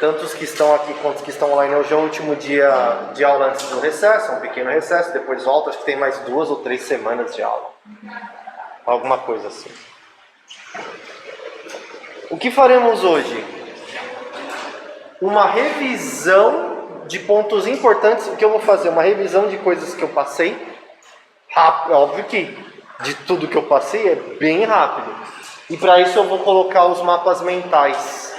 tanto os que estão aqui quanto os que estão online. Hoje é o último dia de aula antes do recesso, um pequeno recesso, depois volta, acho que tem mais 2 ou 3 semanas de aula. Alguma coisa assim. O que faremos hoje? Uma revisão de pontos importantes. O que eu vou fazer? Uma revisão de coisas que eu passei. Rápido, óbvio que de tudo que eu passei é bem rápido. E para isso eu vou colocar os mapas mentais.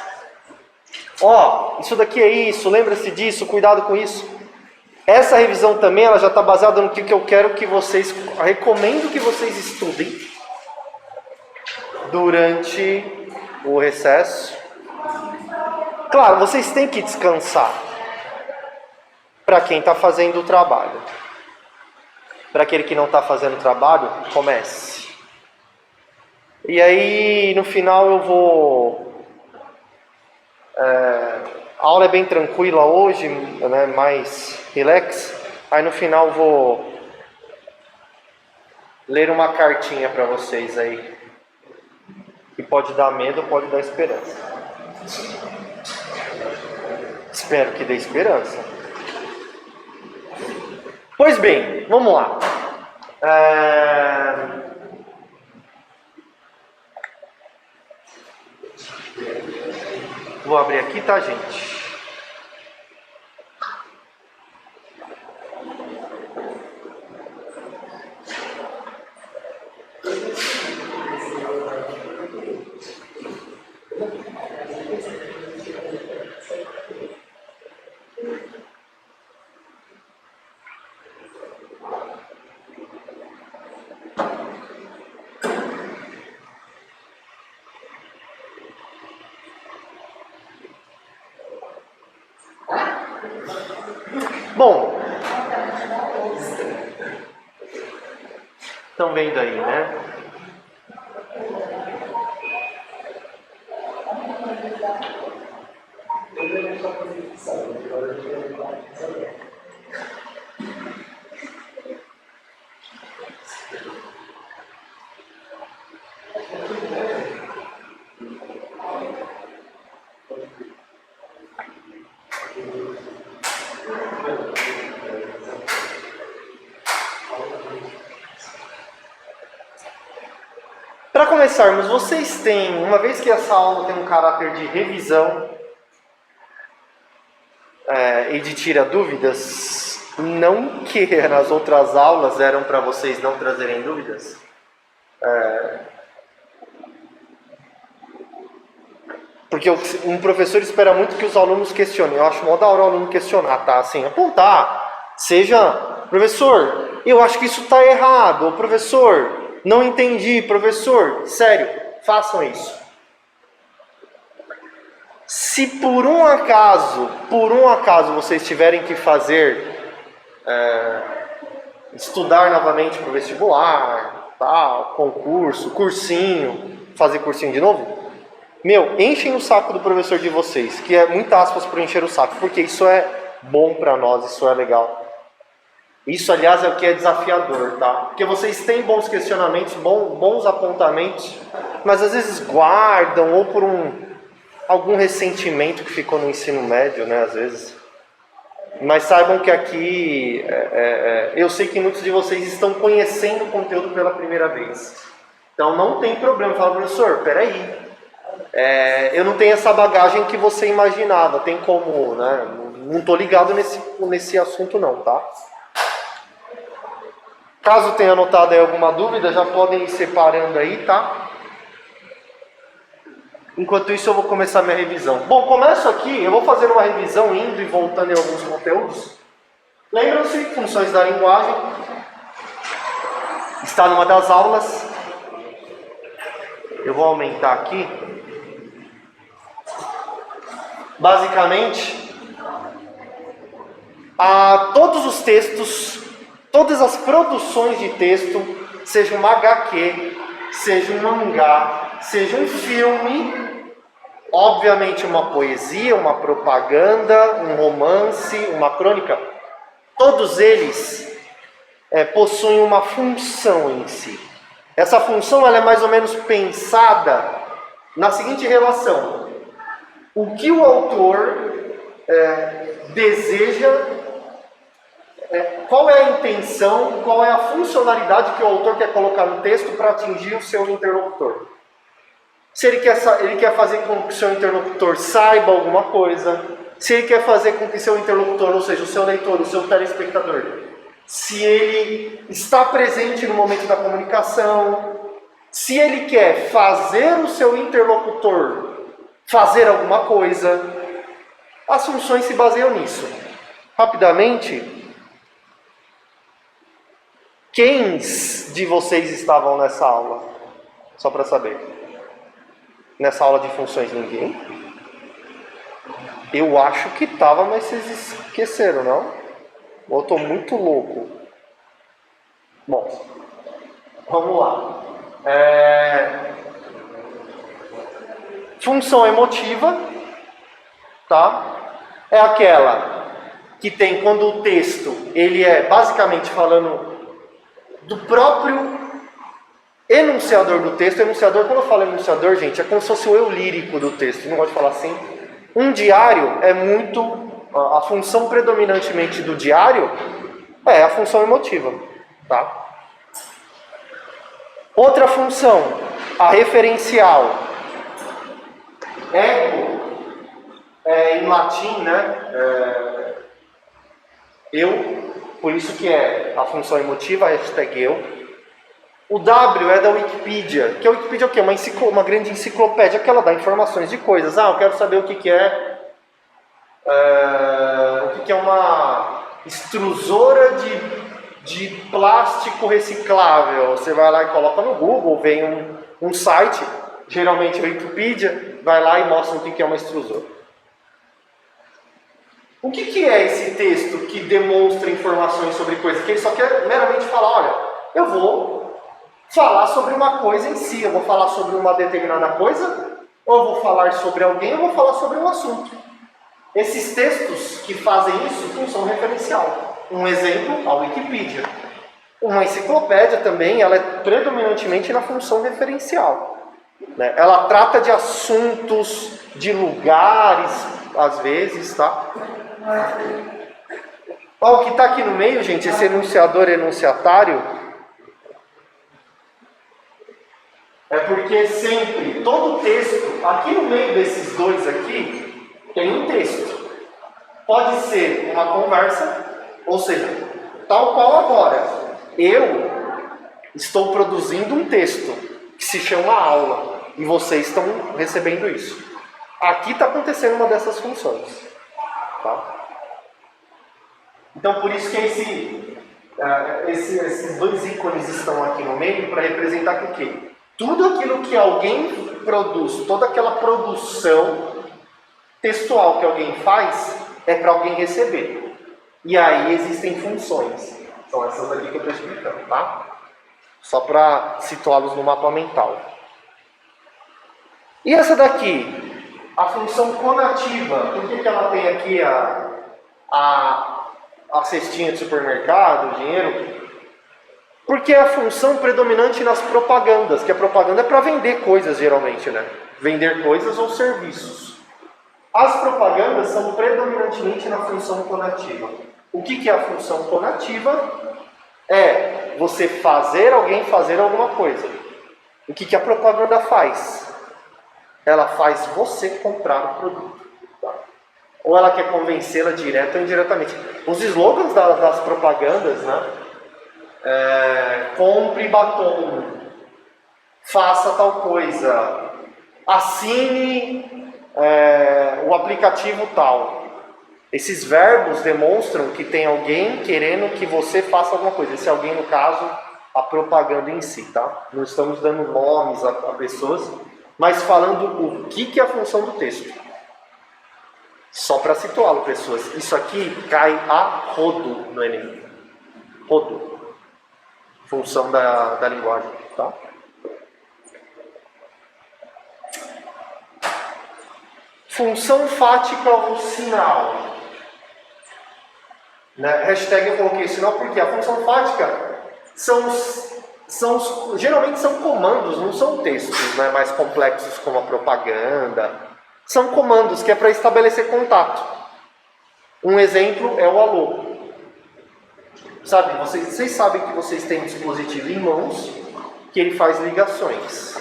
Ó, isso daqui é isso, lembra-se disso, cuidado com isso. Essa revisão também, ela já está baseada no que eu quero que vocês, recomendo que vocês estudem durante o recesso. Claro, vocês têm que descansar. Para quem está fazendo o trabalho. Para aquele que não está fazendo o trabalho, comece. E aí, no final eu vou... a aula é bem tranquila hoje, né, mais relax. Aí no final eu vou ler uma cartinha para vocês aí. Que pode dar medo, pode dar esperança. Espero que dê esperança. Pois bem, vamos lá. Vou abrir aqui, tá, gente? Bom, estão vendo aí, né? Para começarmos, vocês têm, uma vez que essa aula tem um caráter de revisão e de tira dúvidas, não que nas outras aulas eram para vocês não trazerem dúvidas. Porque um professor espera muito que os alunos questionem. Eu acho mó da hora o aluno questionar, tá? Assim, apontar. Seja, professor, eu acho que isso está errado. Ou, professor, não entendi. Professor, sério, façam isso. Se por um acaso vocês tiverem que fazer, estudar novamente para o vestibular, tal, concurso, cursinho, fazer cursinho de novo, enchem o saco do professor de vocês, que é muitas aspas para encher o saco, porque isso é bom para nós, isso é legal. Isso, aliás, é o que é desafiador, tá? Porque vocês têm bons questionamentos, bons apontamentos, mas às vezes guardam, ou por algum ressentimento que ficou no ensino médio, né, às vezes. Mas saibam que aqui, eu sei que muitos de vocês estão conhecendo o conteúdo pela primeira vez. Então não tem problema, fala, professor, peraí. Eu não tenho essa bagagem que você imaginava, tem como, né? Não estou ligado nesse assunto não, tá? Caso tenha anotado aí alguma dúvida, já podem ir separando aí, tá? Enquanto isso eu vou começar minha revisão. Bom, começo aqui, eu vou fazer uma revisão indo e voltando em alguns conteúdos. Lembram-se, funções da linguagem. Está numa das aulas. Eu vou aumentar aqui. Basicamente, todos os textos, todas as produções de texto, seja uma HQ, seja um mangá, seja um filme, obviamente uma poesia, uma propaganda, um romance, uma crônica, todos eles possuem uma função em si. Essa função ela é mais ou menos pensada na seguinte relação. o que o autor deseja, qual é a intenção, qual é a funcionalidade que o autor quer colocar no texto para atingir o seu interlocutor. Se ele quer fazer com que o seu interlocutor saiba alguma coisa, se ele quer fazer com que o seu interlocutor, ou seja, o seu leitor, o seu telespectador, se ele está presente no momento da comunicação, se ele quer fazer o seu interlocutor fazer alguma coisa, as funções se baseiam nisso. Rapidamente, quem de vocês estavam nessa aula? Só para saber. Nessa aula de funções, ninguém? Eu acho que estava, mas vocês esqueceram, não? Ou eu estou muito louco? Bom, vamos lá. Função emotiva, tá? É aquela que tem quando o texto ele é basicamente falando do próprio enunciador do texto. Enunciador, quando eu falo enunciador, gente, é como se fosse o eu lírico do texto. Não gosto de falar assim. Um diário é muito... A função predominantemente do diário é a função emotiva, tá? Outra função, a referencial. Ego, em latim, né? Eu, por isso que é a função emotiva, a hashtag eu. O W é da Wikipedia, que a Wikipedia é o quê? Uma grande enciclopédia que ela dá informações de coisas. Eu quero saber o que é uma extrusora de plástico reciclável. Você vai lá e coloca no Google, vem um site, geralmente a Wikipedia, vai lá e mostra o que é uma extrusora. O que é esse texto que demonstra informações sobre coisas? Que ele só quer meramente falar, olha, eu vou falar sobre uma coisa em si, eu vou falar sobre uma determinada coisa, ou eu vou falar sobre alguém, ou eu vou falar sobre um assunto. Esses textos que fazem isso, função referencial. Um exemplo, a Wikipedia. Uma enciclopédia também, ela é predominantemente na função referencial. Né? Ela trata de assuntos, de lugares, às vezes, tá? O que está aqui no meio, gente, esse enunciador enunciatário, é porque sempre, todo texto, aqui no meio desses dois aqui, tem um texto. Pode ser uma conversa, ou seja, tal qual agora. Eu estou produzindo um texto que se chama aula e vocês estão recebendo isso. Aqui está acontecendo uma dessas funções. Tá? Então, por isso que esses dois ícones estão aqui no meio para representar o quê? Tudo aquilo que alguém produz, toda aquela produção textual que alguém faz, é para alguém receber. E aí existem funções. São essas aqui que eu estou explicando, tá? Só para situá-los no mapa mental. E essa daqui, a função conativa. Por que ela tem aqui a cestinha de supermercado, o dinheiro? Porque é a função predominante nas propagandas, que a propaganda é para vender coisas, geralmente, né? Vender coisas ou serviços. As propagandas são predominantemente na função conativa. O que é a função conativa? É você fazer alguém fazer alguma coisa. O que a propaganda faz? Ela faz você comprar o produto. Tá? Ou ela quer convencê-la direta ou indiretamente. Os slogans das propagandas, né? Compre batom, faça tal coisa, assine o aplicativo tal. Esses verbos demonstram que tem alguém querendo que você faça alguma coisa. Esse alguém, no caso, a propaganda em si, tá? Não estamos dando nomes a pessoas, mas falando o que é a função do texto. Só para situá-lo, pessoas. Isso aqui cai a rodo no Enem. Rodo. Função da linguagem, tá? Função fática ou sinal. Né? Hashtag eu coloquei sinal porque a função fática geralmente são comandos, não são textos, né, mais complexos como a propaganda. São comandos que é para estabelecer contato. Um exemplo é o alô. Sabe, vocês sabem que vocês têm um dispositivo em mãos que ele faz ligações.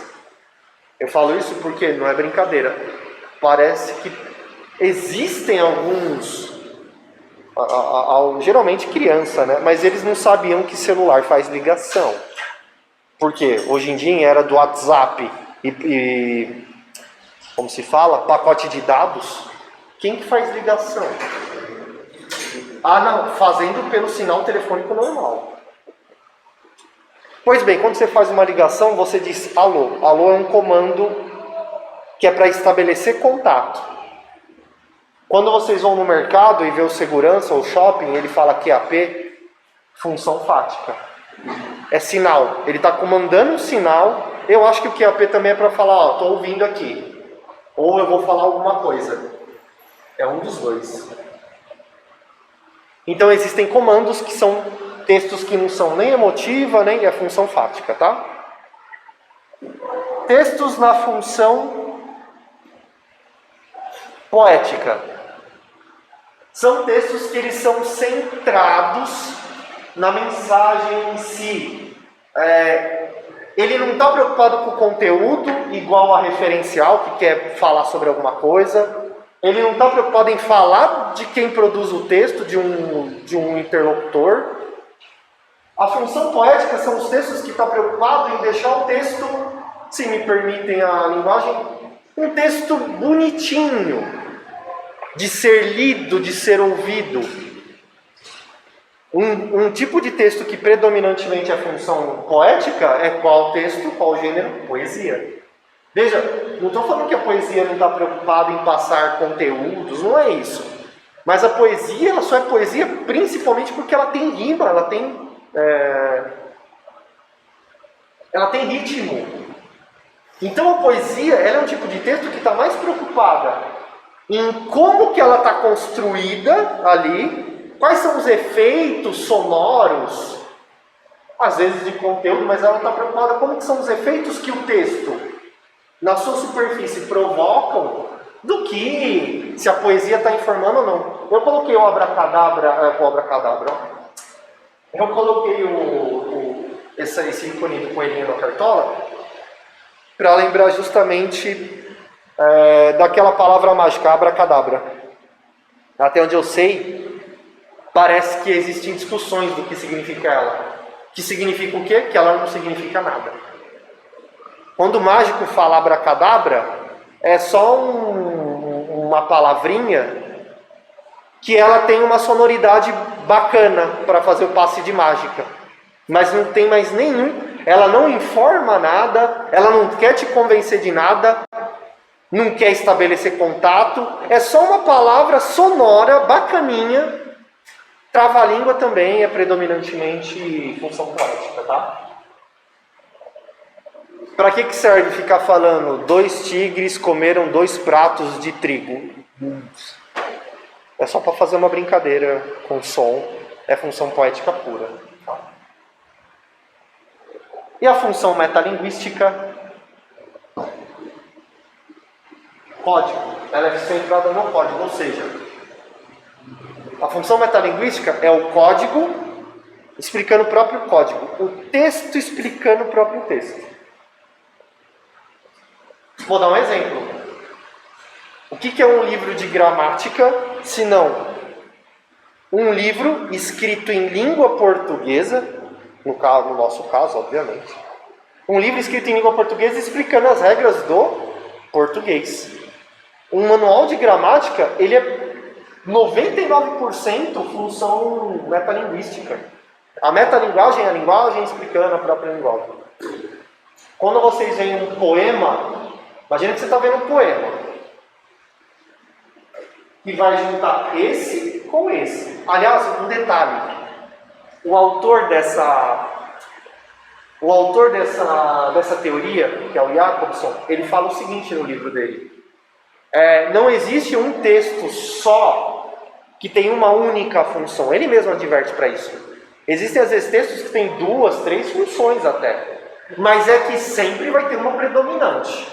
Eu falo isso porque não é brincadeira. Parece que existem alguns, geralmente criança, né? Mas eles não sabiam que celular faz ligação. Porque hoje em dia, em era do WhatsApp e como se fala, pacote de dados, quem que faz ligação? Ah, não, fazendo pelo sinal telefônico normal. Pois bem, quando você faz uma ligação, você diz alô. Alô é um comando que é para estabelecer contato. Quando vocês vão no mercado e vê o segurança ou shopping, ele fala QAP, função fática. É sinal. Ele está comandando um sinal. Eu acho que o QAP também é para falar, ó, estou ouvindo aqui. Ou eu vou falar alguma coisa. É um dos dois. Então existem comandos que são textos que não são nem emotiva, nem a função fática, tá? Textos na função poética. São textos que eles são centrados na mensagem em si. Ele não está preocupado com o conteúdo igual a referencial, que quer falar sobre alguma coisa. Ele não está preocupado em falar de quem produz o texto, de um interlocutor. A função poética são os textos que estão preocupados em deixar o texto, se me permitem a linguagem, um texto bonitinho, de ser lido, de ser ouvido. Um tipo de texto que predominantemente é função poética é qual texto, qual gênero? Poesia. Veja, não estou falando que a poesia não está preocupada em passar conteúdos, não é isso. Mas a poesia, ela só é poesia principalmente porque ela tem rima, ela tem ritmo. Então a poesia, ela é um tipo de texto que está mais preocupada em como que ela está construída ali, quais são os efeitos sonoros, às vezes de conteúdo, mas ela está preocupada como que são os efeitos que o texto na sua superfície provocam, do que se a poesia está informando ou não. Eu coloquei o abracadabra, eu coloquei esse ícone do coelhinho na cartola para lembrar justamente daquela palavra mágica, abracadabra. Até onde eu sei, parece que existem discussões do que significa ela. Que significa o quê? Que ela não significa nada. Quando o mágico fala abracadabra, é só uma palavrinha que ela tem uma sonoridade bacana para fazer o passe de mágica. Mas não tem mais nenhum, ela não informa nada, ela não quer te convencer de nada, não quer estabelecer contato, é só uma palavra sonora, bacaninha. Trava-língua também é predominantemente função poética, tá? Para que serve ficar falando 2 tigres comeram 2 pratos de trigo? É só para fazer uma brincadeira com som, é função poética pura. Tá? E a função metalinguística? Código. Ela é centrada no código, ou seja, a função metalinguística é o código explicando o próprio código, o texto explicando o próprio texto. Vou dar um exemplo. O que é um livro de gramática, se não um livro escrito em língua portuguesa, no nosso caso, obviamente. Um livro escrito em língua portuguesa explicando as regras do português. Um manual de gramática, ele é 99% função metalinguística. A metalinguagem é a linguagem explicando a própria linguagem. Quando vocês veem um poema, imagina que você está vendo um poema que vai juntar esse com esse. Aliás, um detalhe. O autor dessa teoria, que é o Jacobson, ele fala o seguinte no livro dele. Não existe um texto só que tem uma única função. Ele mesmo adverte para isso. Existem às vezes textos que têm 2, 3 funções até. Mas é que sempre vai ter uma predominante.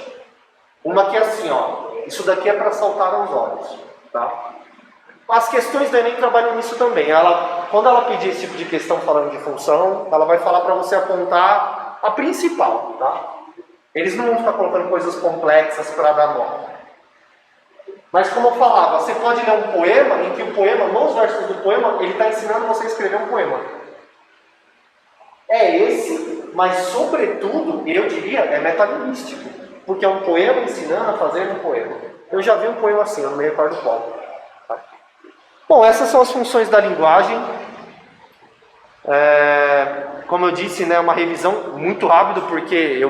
Uma que é assim, ó. Isso daqui é para saltar aos olhos, tá? As questões do Enem trabalham nisso também. Quando ela pedir esse tipo de questão falando de função, ela vai falar para você apontar a principal, tá? Eles não vão ficar colocando coisas complexas para dar nota. Mas como eu falava, você pode ler um poema em que o poema, nos versos do poema, ele está ensinando você a escrever um poema. É esse, mas sobretudo, eu diria, é metalinguístico. Porque é um poema ensinando a fazer um poema. Eu já vi um poema assim, eu não me recordo qual. Tá? Bom, essas são as funções da linguagem. Como eu disse, né, uma revisão muito rápido, porque eu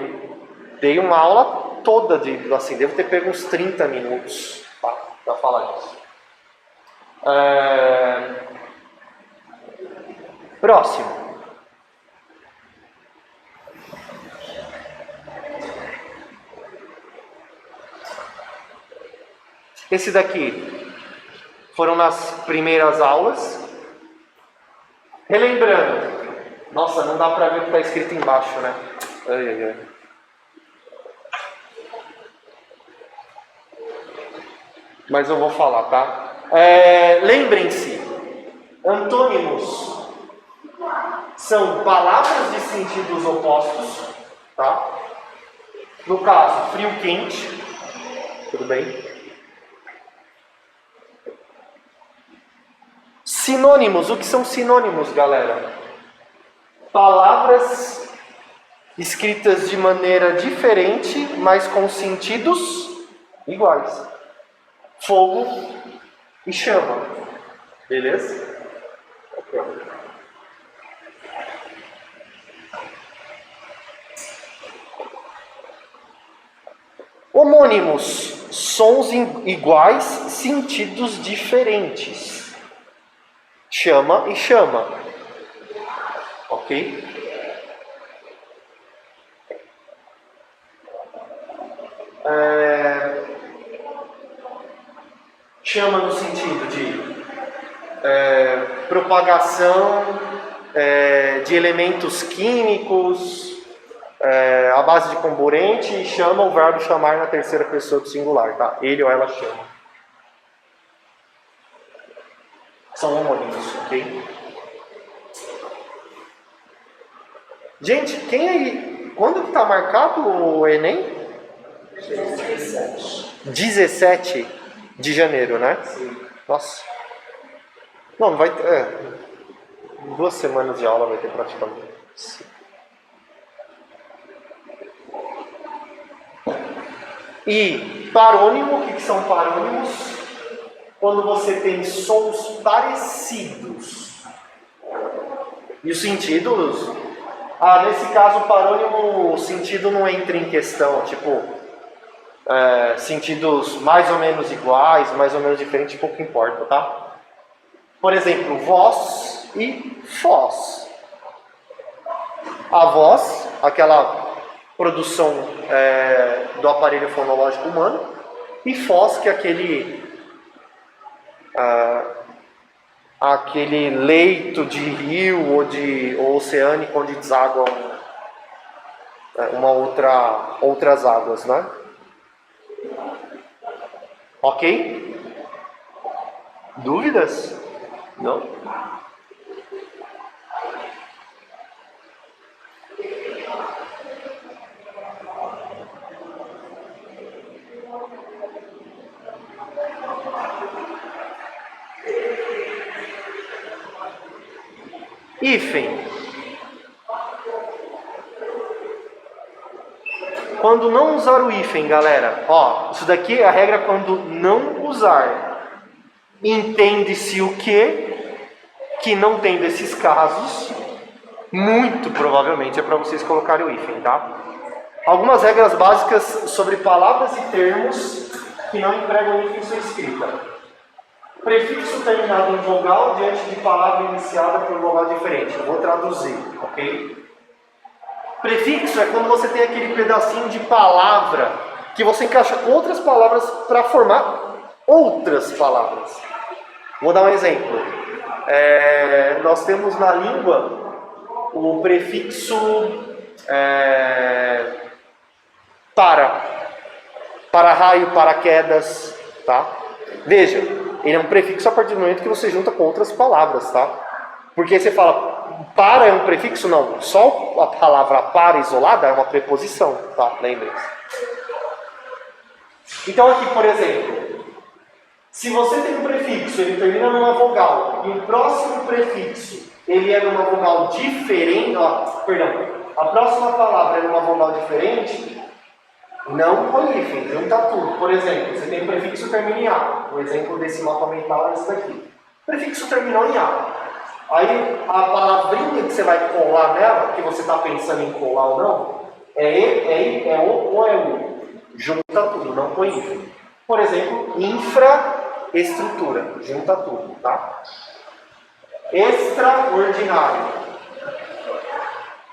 dei uma aula toda assim, devo ter pego uns 30 minutos para falar disso. Próximo. Esse daqui foram nas primeiras aulas. Relembrando. Nossa, não dá para ver o que está escrito embaixo, né? Ai, ai, ai. Mas eu vou falar, tá? Lembrem-se, antônimos são palavras de sentidos opostos, tá? No caso, frio, quente, tudo bem? Sinônimos, o que são sinônimos, galera? Palavras escritas de maneira diferente, mas com sentidos iguais. Fogo e chama. Beleza? Ok. Homônimos, sons iguais, sentidos diferentes. Chama e chama. Ok? Chama no sentido de propagação de elementos químicos à base de comburente, e chama o verbo chamar na terceira pessoa do singular, tá? Ele ou ela chama. São homônimos, ok? Gente, quem aí... Quando que tá marcado o Enem? 17 de janeiro, né? Sim. Nossa. Não, vai ter... 2 semanas de aula vai ter praticamente. E parônimo, o que são parônimos? Quando você tem sons parecidos. E os sentidos... nesse caso, o parônimo, o sentido não entra em questão. Tipo, sentidos mais ou menos iguais, mais ou menos diferentes, pouco importa, tá? Por exemplo, voz e foz. A voz, aquela produção do aparelho fonológico humano, e foz, que é aquele leito de rio ou oceânico onde desaguam outras águas, né? Ok? Dúvidas? Não? Hífen. Quando não usar o hífen, galera, isso daqui é a regra quando não usar. Entende-se o que não tem desses casos, muito provavelmente é para vocês colocarem o hífen, tá? Algumas regras básicas sobre palavras e termos que não empregam hífen em sua escrita. Prefixo terminado em vogal diante de palavra iniciada por vogal diferente. Eu vou traduzir, ok? Prefixo é quando você tem aquele pedacinho de palavra que você encaixa com outras palavras para formar outras palavras. Vou dar um exemplo. Nós temos na língua o prefixo para. Para-raio, paraquedas, tá? Veja, ele é um prefixo a partir do momento que você junta com outras palavras, tá? Porque você fala, para é um prefixo? Não, só a palavra para isolada é uma preposição, tá? Lembre-se. Então aqui, por exemplo, se você tem um prefixo, ele termina numa vogal, e o próximo prefixo, ele é numa vogal diferente, a próxima palavra é numa vogal diferente, não põe hífen, junta tudo. Por exemplo, você tem um prefixo que termina em A. O exemplo desse mapa mental é esse daqui. O prefixo terminou em A. Aí a palavrinha que você vai colar nela, que você está pensando em colar ou não, é O ou é U. Junta tudo, não põe hífen. Por exemplo, infraestrutura. Junta tudo, tá? Extraordinário.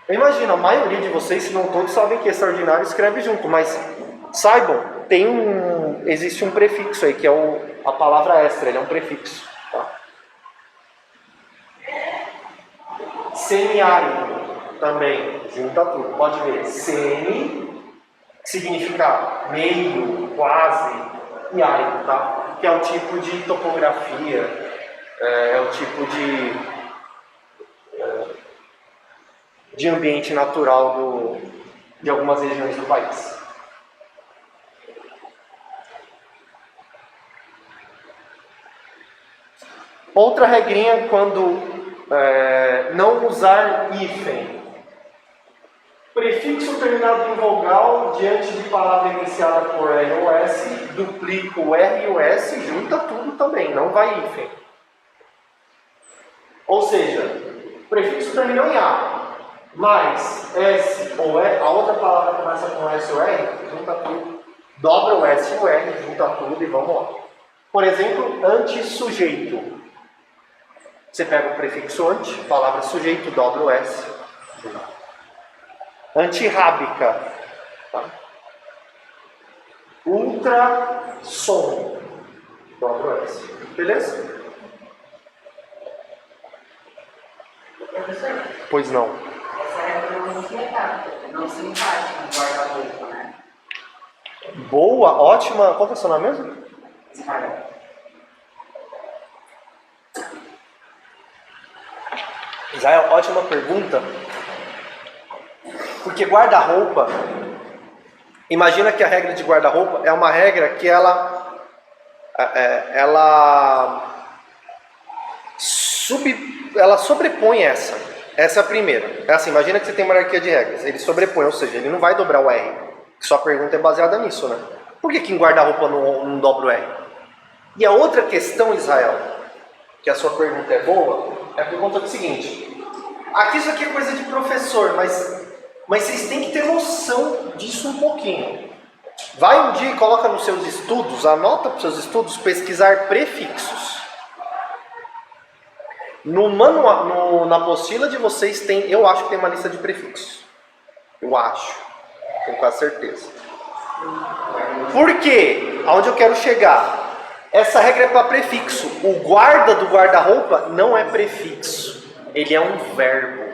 Imagina, a maioria de vocês, se não todos, sabem que extraordinário escreve junto, mas saibam, existe um prefixo aí, que é a palavra extra, ele é um prefixo. Tá? Semiárido também, junta tudo. Pode ver, semi significa meio, quase, e árido, tá? Que é o tipo de topografia, é o tipo de ambiente natural de algumas regiões do país. Outra regrinha quando não usar hífen. Prefixo terminado em vogal diante de palavra iniciada por R ou S, duplica o R e o S, junta tudo também, não vai hífen. Ou seja, prefixo terminou em A, mais S ou E, a outra palavra começa com S ou R, junta tudo. Dobra o S e o R, junta tudo e vamos lá. Por exemplo, antissujeito. Você pega o prefixo anti, palavra sujeito, dobra o S. Antirrábica. Tá? Ultrassom. Dobra o S. Beleza? Professor, Pois não. essa regra não se encaixa no guarda-roupa, né? Boa, ótima. Qual que é o seu nome mesmo? Israel. Israel, ótima pergunta. Porque guarda-roupa, imagina que a regra de guarda-roupa é uma regra que ela sobrepõe essa. Essa é a primeira. É assim, imagina que você tem uma hierarquia de regras. Ele sobrepõe, ou seja, ele não vai dobrar o R. Sua pergunta é baseada nisso, né? Por que em guarda-roupa não dobra o R? E a outra questão, Israel, que a sua pergunta é boa, é por conta do seguinte. Aqui isso aqui é coisa de professor, mas vocês têm que ter noção disso um pouquinho. Vai um dia e coloca nos seus estudos, anota para os seus estudos, pesquisar prefixos. Na apostila de vocês tem, eu acho que tem uma lista de prefixos. Eu acho, tenho quase certeza. Por quê? Aonde eu quero chegar? Essa regra é para prefixo. O guarda do guarda-roupa não é prefixo. Ele é um verbo.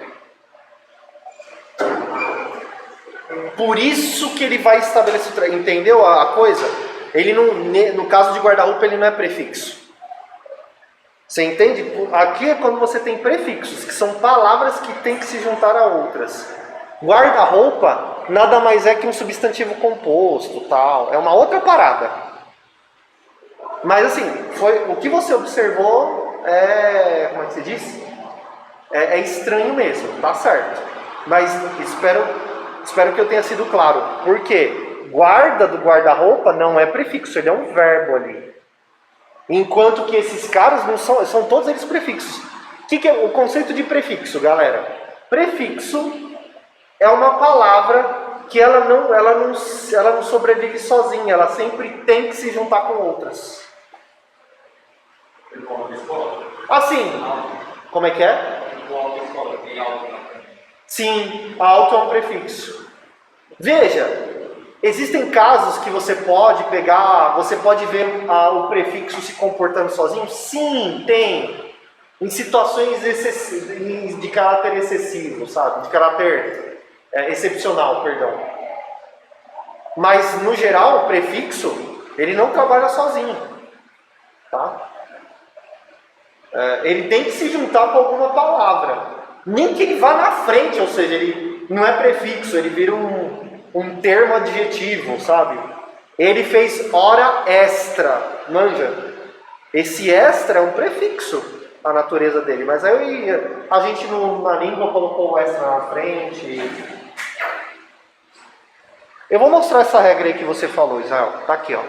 Por isso que ele vai estabelecer... Entendeu a coisa? Ele não, no caso de guarda-roupa, ele não é prefixo. Você entende? Aqui é quando você tem prefixos, que são palavras que têm que se juntar a outras. Guarda-roupa nada mais é que um substantivo composto, tal. É uma outra parada. Mas assim, o que você observou como é que se diz? É estranho mesmo, tá certo. Mas espero que eu tenha sido claro. Por quê? Guarda do guarda-roupa não é prefixo, ele é um verbo ali. Enquanto que esses caras não são todos eles prefixos. O que é o conceito de prefixo, galera? Prefixo é uma palavra que ela não sobrevive sozinha, ela sempre tem que se juntar com outras. Assim, como é que é? Sim, alto é um prefixo. Veja, existem casos que você pode ver o prefixo se comportando sozinho? Sim, tem. Em situações de caráter excessivo, sabe? De caráter excepcional, perdão. Mas, no geral, o prefixo, ele não trabalha sozinho. Tá? Ele tem que se juntar com alguma palavra. Nem que ele vá na frente, ou seja, ele não é prefixo, ele vira um termo adjetivo, sabe? Ele fez hora extra, manja. Esse extra é um prefixo, a natureza dele. Mas aí a gente na língua colocou o extra na frente. Eu vou mostrar essa regra aí que você falou, Israel. Tá aqui, ó.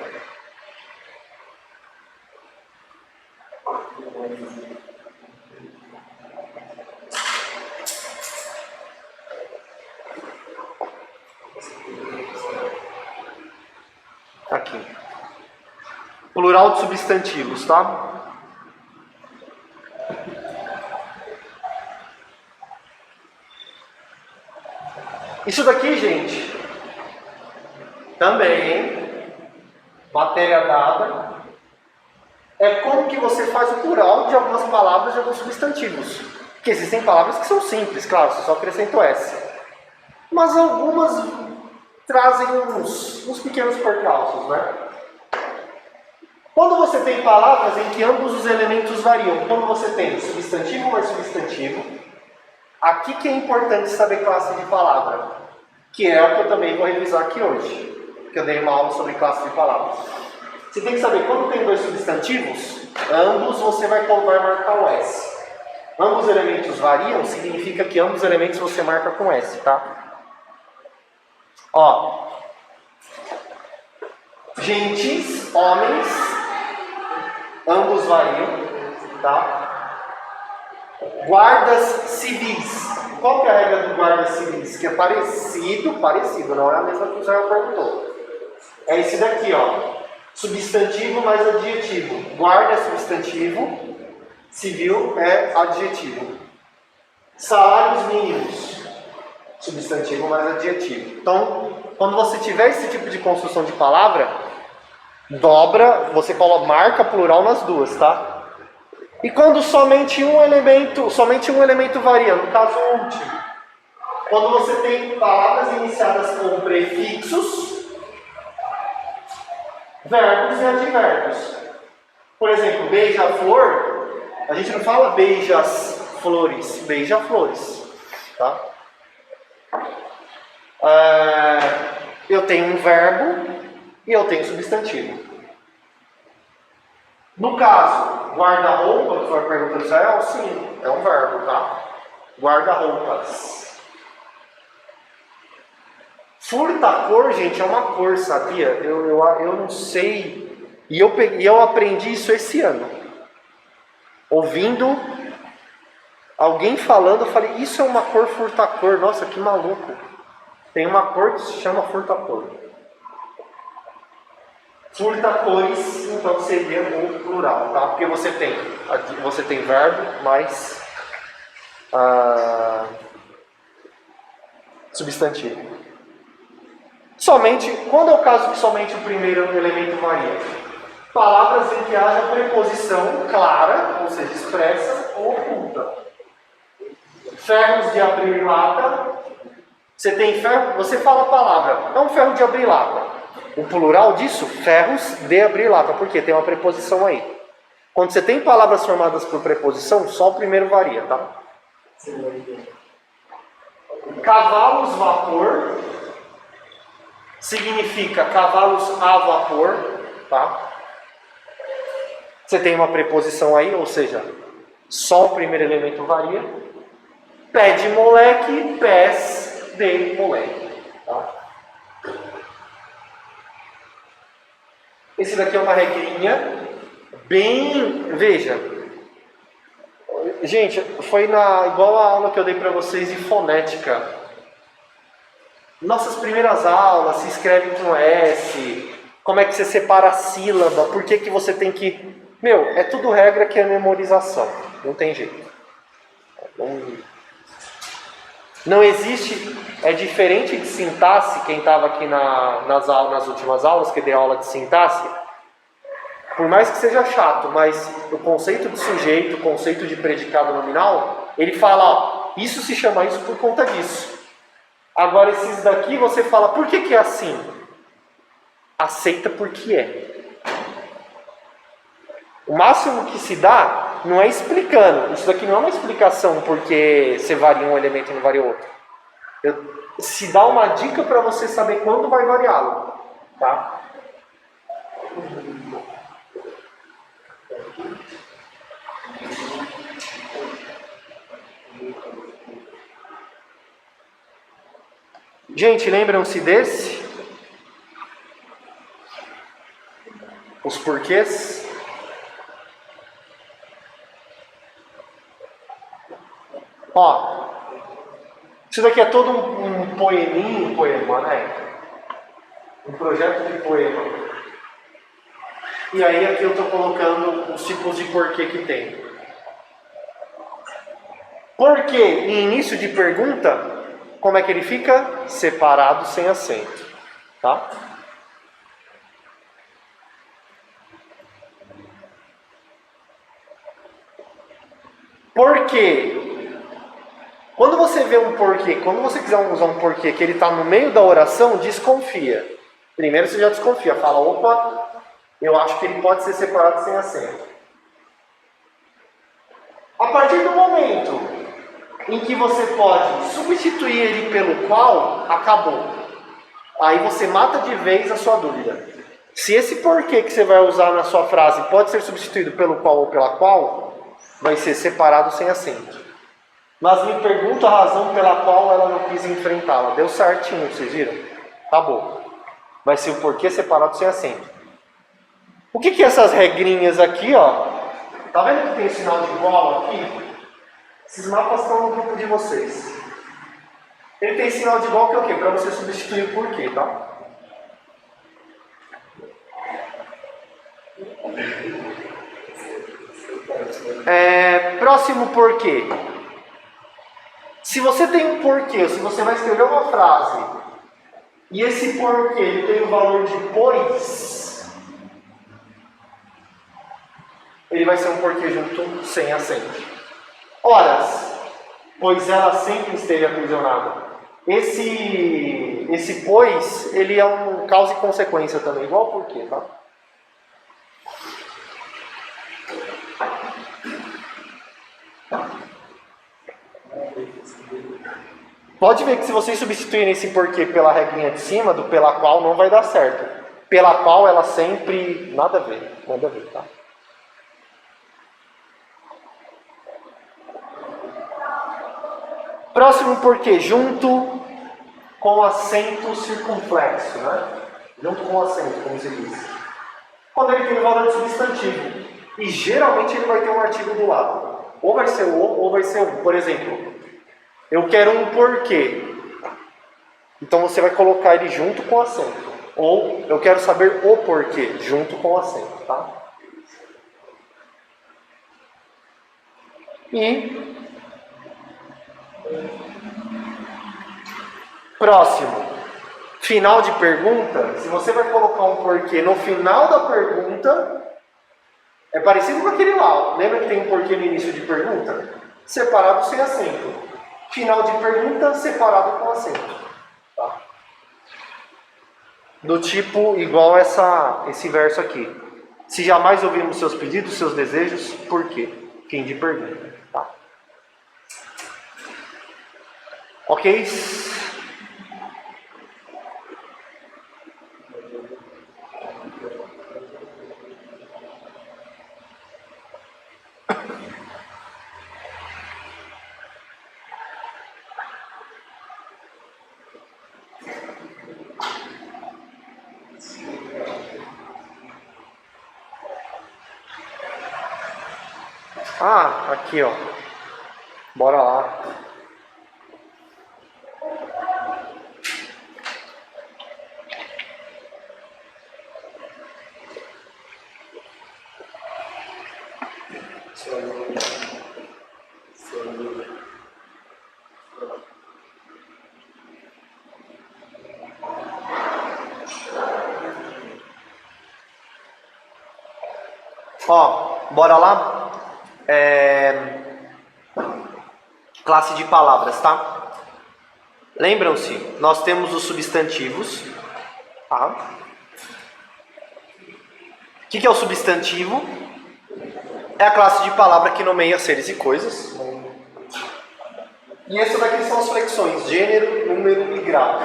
Aqui. Plural de substantivos, tá? Isso daqui, gente, também, hein? Matéria dada. É como que você faz o plural de algumas palavras, de alguns substantivos. Porque existem palavras que são simples, claro, você só acrescenta o S. Mas algumas trazem uns pequenos percalços, né? Quando você tem palavras em que ambos os elementos variam, quando você tem substantivo mais substantivo, aqui que é importante saber classe de palavra, que é o que eu também vou revisar aqui hoje, que eu dei uma aula sobre classe de palavras. Você tem que saber, quando tem dois substantivos, ambos você vai marcar o S. Ambos elementos variam, significa que ambos elementos você marca com S, tá? Ó, gentis, homens, ambos variam, tá? Guardas civis. Qual que é a regra do guardas civis? Que é parecido, não é a mesma que o Israel perguntou. É esse daqui, ó. Substantivo mais adjetivo. Guarda é substantivo, civil é adjetivo. Salários mínimos. Substantivo mais adjetivo. Então, quando você tiver esse tipo de construção de palavra, dobra, você marca plural nas duas, tá? E quando somente um elemento varia, no caso último. Quando você tem palavras iniciadas com prefixos, verbos e advérbios. Por exemplo, beija-flor, a gente não fala beijas-flores, beija-flores, tá? Eu tenho um verbo e eu tenho substantivo. No caso, guarda-roupa, que foi a pergunta do Israel, sim, é um verbo, tá? Guarda-roupas. Furta-cor, gente, é uma cor, sabia? Eu não sei. E eu aprendi isso esse ano. Ouvindo alguém falando, eu falei, isso é uma cor furta-cor. Nossa, que maluco. Tem uma cor que se chama furta-cor. Furta-cores, então seria o plural, tá? Porque você tem verbo mais substantivo. Quando é o caso que somente o primeiro elemento varia? Palavras em que haja preposição clara, ou seja, expressa ou oculta. Ferros de abrir lata. Você tem ferro, você fala a palavra, é um ferro de abrir lata. O plural disso, ferros de abrir lata, porque tem uma preposição aí. Quando você tem palavras formadas por preposição, só o primeiro varia, tá? Cavalos vapor significa cavalos a vapor, tá? Você tem uma preposição aí, ou seja, só o primeiro elemento varia. Pé de moleque, pés de moleque, tá? Esse daqui é uma regrinha bem... Veja. Gente, foi igual a aula que eu dei para vocês de fonética. Nossas primeiras aulas se escrevem com S. Como é que você separa a sílaba? Por que você tem que... é tudo regra que é memorização. Não tem jeito. Não existe... É diferente de sintaxe. Quem estava aqui nas últimas aulas, que dei aula de sintaxe, por mais que seja chato, mas o conceito de sujeito, o conceito de predicado nominal, ele fala, ó, isso se chama isso por conta disso. Agora esses daqui você fala, por que é assim? aceita porque é. O máximo que se dá não é explicando. Isso daqui não é uma explicação porque você varia um elemento e não varia outro. Se dá uma dica para você saber quando vai variá-lo. Tá? Gente, lembram-se desse? Os porquês? Ó, isso daqui é todo um poeminho, um poema, né? Um projeto de poema. E aí aqui eu estou colocando os tipos de porquê que tem. Porquê em início de pergunta, como é que ele fica? Separado, sem acento. Tá? Porquê? Quando você vê um porquê, quando você quiser usar um porquê que ele está no meio da oração, desconfia. Primeiro você já desconfia, fala, opa, eu acho que ele pode ser separado sem acento. A partir do momento em que você pode substituir ele pelo qual, acabou. Aí você mata de vez a sua dúvida. Se esse porquê que você vai usar na sua frase pode ser substituído pelo qual ou pela qual, vai ser separado sem acento. Mas me pergunta a razão pela qual ela não quis enfrentá-la. Deu certinho, vocês viram? Acabou. Vai ser o porquê separado sem acento. O que é essas regrinhas aqui, ó? Tá vendo que tem sinal de igual aqui? Esses mapas estão no grupo de vocês. Ele tem sinal de igual que é o quê? Para você substituir o porquê, tá? Próximo porquê. Se você tem um porquê, se você vai escrever uma frase e esse porquê ele tem o valor de pois, ele vai ser um porquê junto sem acento. Horas, pois ela sempre esteve aprisionada. Esse pois, ele é um causa e consequência também, igual ao porquê, tá? Pode ver que se vocês substituírem esse porquê pela regrinha de cima, do pela qual, não vai dar certo. Pela qual ela sempre... Nada a ver, tá? Próximo porquê, junto com acento circunflexo, né? Junto com acento, como se diz. Quando ele tem o valor de substantivo. E geralmente ele vai ter um artigo do lado. Ou vai ser o ou vai ser um. Por exemplo, eu quero um porquê. Então você vai colocar ele junto com acento. Ou eu quero saber o porquê, junto com acento, tá? E próximo, final de pergunta. Se você vai colocar um porquê no final da pergunta, é parecido com aquele lá. Lembra que tem um porquê no início de pergunta? Separado sem acento. Final de pergunta, separado com acento. Tá? Do tipo, igual esse verso aqui. Se jamais ouvimos seus pedidos, seus desejos, por quê? Fim de pergunta. Tá? Ok? Ah, aqui ó. Bora lá. Ó, bora lá? Classe de palavras, tá? Lembram-se, nós temos os substantivos, tá? que é o substantivo? É a classe de palavra que nomeia seres e coisas. E essas daqui são as flexões, gênero, número e grau.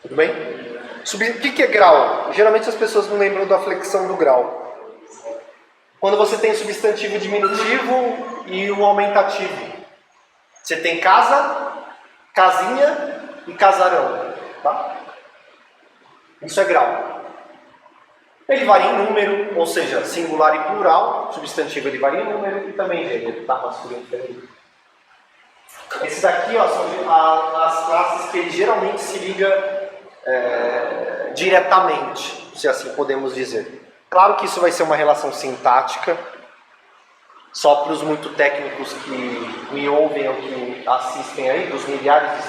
Tudo bem? O que é grau? Geralmente as pessoas não lembram da flexão do grau. Quando você tem o substantivo diminutivo e o aumentativo. Você tem casa, casinha e casarão. Tá? Isso é grau. Ele varia em número, ou seja, singular e plural. Substantivo ele varia em número e também gênero, tá? Masculino e feminino. Esse daqui, ó, são as classes que ele geralmente se liga diretamente, se assim podemos dizer. Claro que isso vai ser uma relação sintática, só para os muito técnicos que me ouvem ou que assistem aí, dos milhares de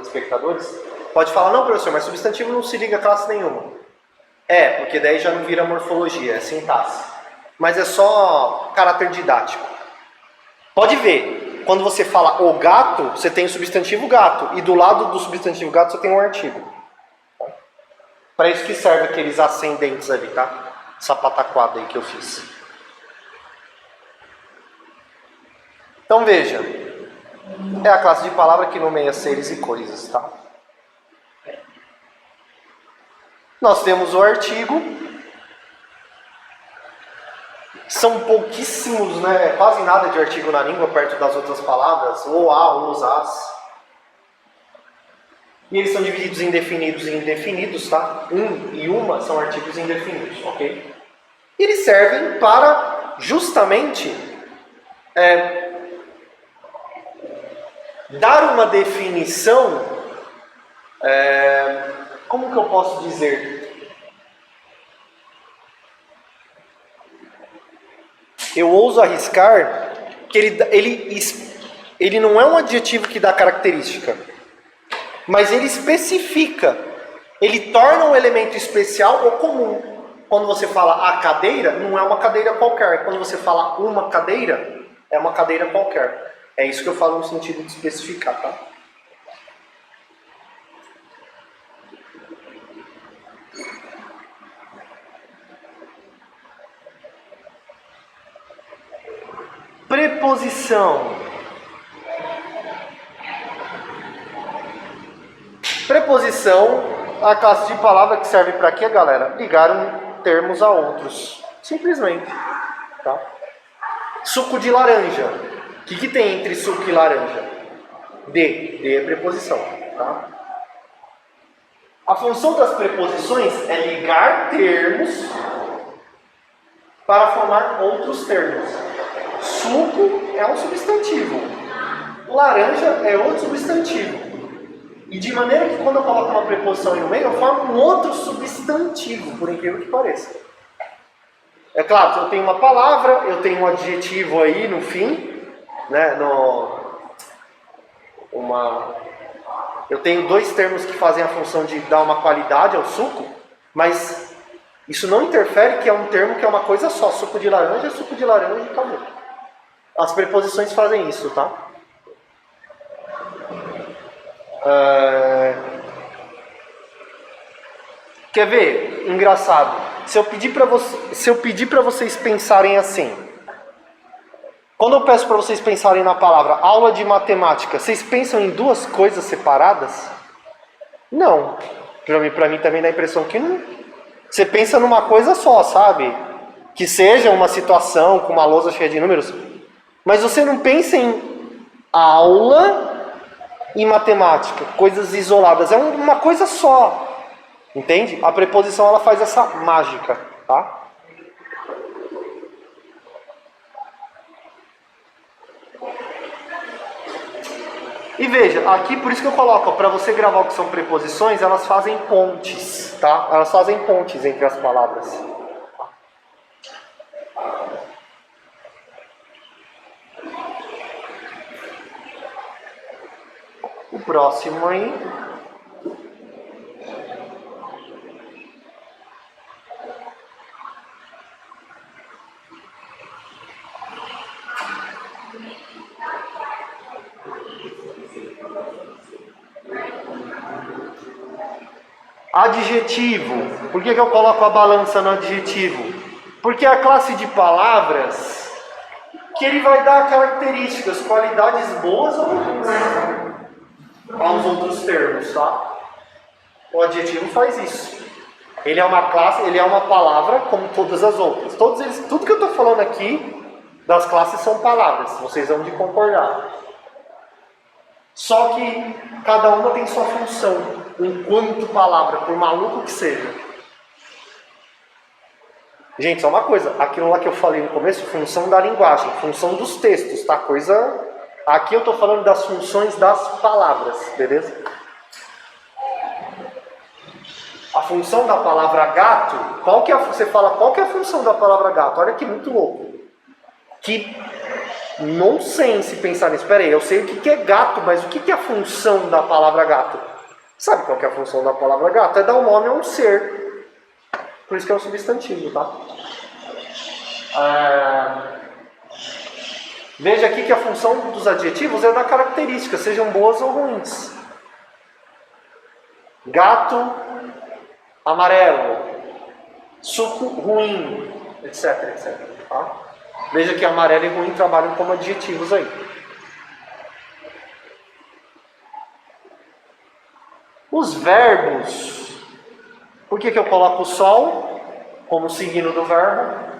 espectadores, pode falar, não professor, mas substantivo não se liga a classe nenhuma. Porque daí já não vira morfologia, é sintaxe. Mas é só caráter didático. Pode ver, quando você fala o gato, você tem o substantivo gato, e do lado do substantivo gato você tem um artigo. Tá? Para isso que serve aqueles ascendentes ali, tá? Essa pataquada aí que eu fiz. Então veja, é a classe de palavra que nomeia seres e coisas, tá? Nós temos o artigo. São pouquíssimos, né? Quase nada de artigo na língua perto das outras palavras, ou a, ou os as. E eles são divididos em definidos e indefinidos, tá? Um e uma são artigos indefinidos, ok? E eles servem para justamente dar uma definição, como que eu posso dizer? Eu ouso arriscar que ele não é um adjetivo que dá característica, mas ele especifica, ele torna um elemento especial ou comum. Quando você fala a cadeira, não é uma cadeira qualquer. Quando você fala uma cadeira, é uma cadeira qualquer. É isso que eu falo no sentido de especificar, tá? Preposição. Preposição, a classe de palavra que serve para quê, galera? Ligar termos a outros. Simplesmente. Tá? Suco de laranja. O que tem entre suco e laranja? De é preposição. Tá? A função das preposições é ligar termos para formar outros termos. Suco é um substantivo. Laranja é outro substantivo. E de maneira que quando eu coloco uma preposição aí no meio, eu formo um outro substantivo, por incrível que pareça. É claro, eu tenho uma palavra, eu tenho um adjetivo aí no fim, né? Eu tenho dois termos que fazem a função de dar uma qualidade ao suco, mas isso não interfere que é um termo que é uma coisa só. Suco de laranja é suco de laranja e acabou. As preposições fazem isso, tá? Quer ver? Engraçado. Se eu pedir para vocês pensarem assim, quando eu peço para vocês pensarem na palavra aula de matemática, vocês pensam em duas coisas separadas? Não. Para mim também dá a impressão que não. Você pensa numa coisa só, sabe? Que seja uma situação com uma lousa cheia de números. Mas você não pensa em aula e matemática, coisas isoladas. É uma coisa só. Entende? A preposição ela faz essa mágica, tá? E veja, aqui por isso que eu coloco, para você gravar o que são preposições, elas fazem pontes, tá? Elas fazem pontes entre as palavras. O próximo aí. Adjetivo. Por que eu coloco a balança no adjetivo? Porque é a classe de palavras que ele vai dar características, qualidades boas ou ruins aos outros termos, tá? O adjetivo faz isso. Ele é uma classe, ele é uma palavra como todas as outras. Tudo que eu estou falando aqui das classes são palavras, vocês vão de concordar. Só que cada uma tem sua função, enquanto palavra, por maluco que seja. Gente, só uma coisa, aquilo lá que eu falei no começo, função da linguagem, função dos textos, tá? Aqui eu estou falando das funções das palavras, beleza? A função da palavra gato, você fala, qual que é a função da palavra gato? Olha que muito louco. Que nonsense pensar nisso. Espera aí, eu sei o que é gato, mas o que é a função da palavra gato? Sabe qual que é a função da palavra gato? É dar um nome a um ser. Por isso que é um substantivo, tá? Veja aqui que a função dos adjetivos é dar características, sejam boas ou ruins. Gato amarelo, suco ruim, etc, etc. Tá? Veja que amarelo e ruim trabalham como adjetivos aí. Os verbos. Por que eu coloco o sol como signo do verbo?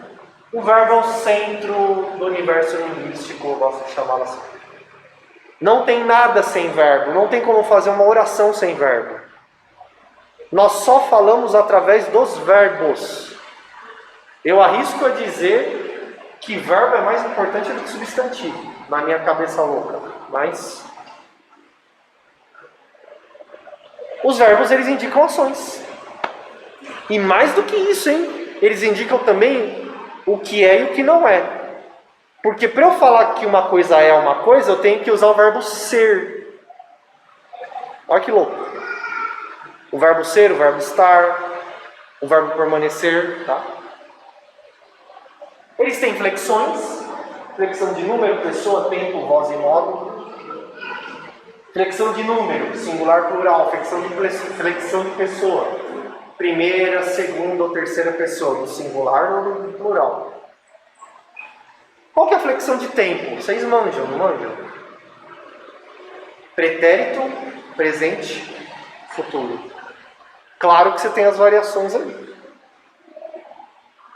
O verbo é o centro do universo linguístico, eu gosto de chamá-lo assim. Não tem nada sem verbo, não tem como fazer uma oração sem verbo. Nós só falamos através dos verbos. Eu arrisco a dizer que verbo é mais importante do que substantivo, na minha cabeça louca. Mas os verbos, eles indicam ações. E mais do que isso, hein? Eles indicam também o que é e o que não é. Porque para eu falar que uma coisa é uma coisa, eu tenho que usar o verbo ser. Olha que louco. O verbo ser, o verbo estar, o verbo permanecer, tá? Eles têm flexões, flexão de número, pessoa, tempo, voz e modo. Flexão de número, singular, plural, flexão de pessoa. Primeira, segunda ou terceira pessoa, do singular ou do plural. Qual que é a flexão de tempo? Vocês manjam, não manjam? Pretérito, presente, futuro. Claro que você tem as variações ali.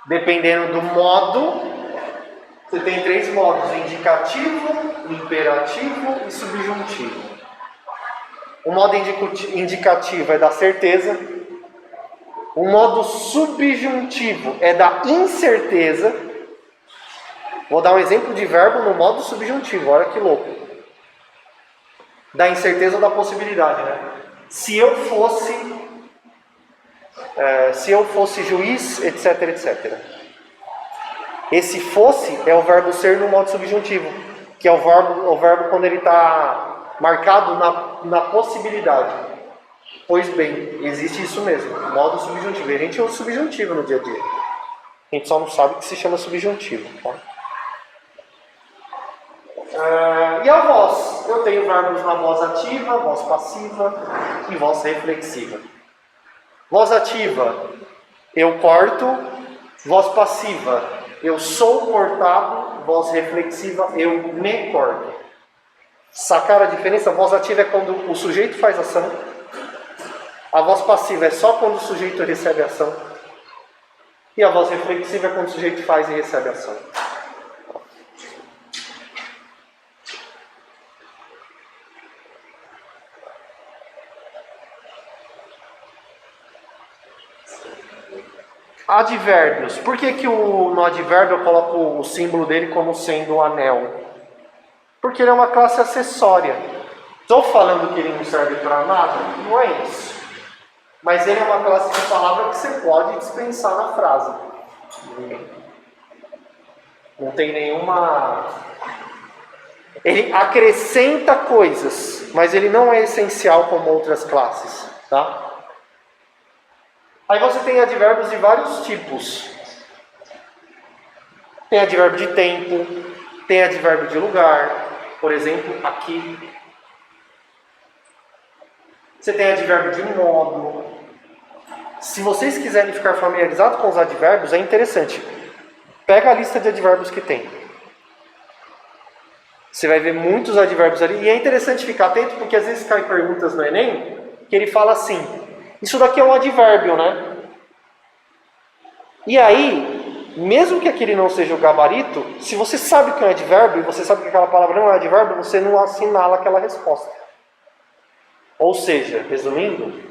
Dependendo do modo, você tem 3 modos: indicativo, imperativo e subjuntivo. O modo indicativo é da certeza. O modo subjuntivo é da incerteza. Vou dar um exemplo de verbo no modo subjuntivo, olha que louco. Da incerteza ou da possibilidade, né? Se eu fosse juiz, etc, etc. Esse fosse é o verbo ser no modo subjuntivo, que é o verbo quando ele está marcado na possibilidade. Pois bem, existe isso mesmo, modo subjuntivo. A gente usa subjuntivo no dia a dia. A gente só não sabe que se chama subjuntivo. Tá? E a voz? Eu tenho verbos na voz ativa, voz passiva e voz reflexiva. Voz ativa, eu corto. Voz passiva, eu sou cortado. Voz reflexiva, eu me corto. Sacaram a diferença? A voz ativa é quando o sujeito faz ação. A voz passiva é só quando o sujeito recebe ação. E a voz reflexiva é quando o sujeito faz e recebe ação. Advérbios. Por que no advérbio eu coloco o símbolo dele como sendo o anel? Porque ele é uma classe acessória. Estou falando que ele não serve para nada? Não é isso. Mas ele é uma classe de palavra que você pode dispensar na frase. Não tem nenhuma... Ele acrescenta coisas, mas ele não é essencial como outras classes, tá? Aí você tem advérbios de vários tipos. Tem advérbio de tempo, tem advérbio de lugar, por exemplo, aqui. Você tem advérbio de modo, Se vocês quiserem ficar familiarizados com os advérbios, é interessante. Pega a lista de advérbios que tem. Você vai ver muitos advérbios ali. E é interessante ficar atento, porque às vezes caem perguntas no Enem, que ele fala assim, isso daqui é um advérbio, né? E aí, mesmo que aquele não seja o gabarito, se você sabe que é um advérbio, e você sabe que aquela palavra não é um advérbio, você não assinala aquela resposta. Ou seja, resumindo,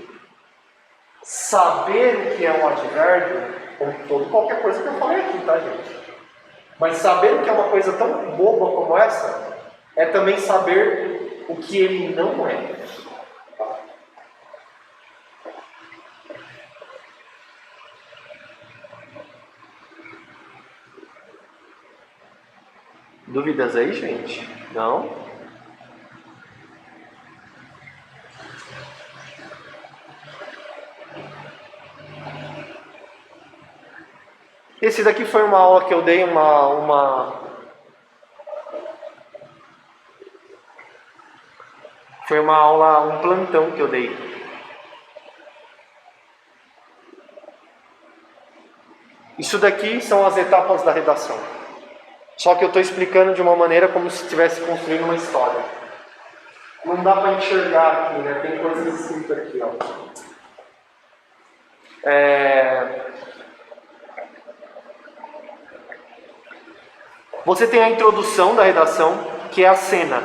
saber o que é um advérbio, como qualquer coisa que eu falei aqui, tá, gente? Mas saber o que é uma coisa tão boba como essa, é também saber o que ele não é. Dúvidas aí, gente? Não? Esse daqui foi uma aula que eu dei, Foi uma aula, um plantão que eu dei. Isso daqui são as etapas da redação. Só que eu estou explicando de uma maneira como se estivesse construindo uma história. Não dá para enxergar aqui, né? Tem coisas escritas aqui, ó. Você tem a introdução da redação, que é a cena.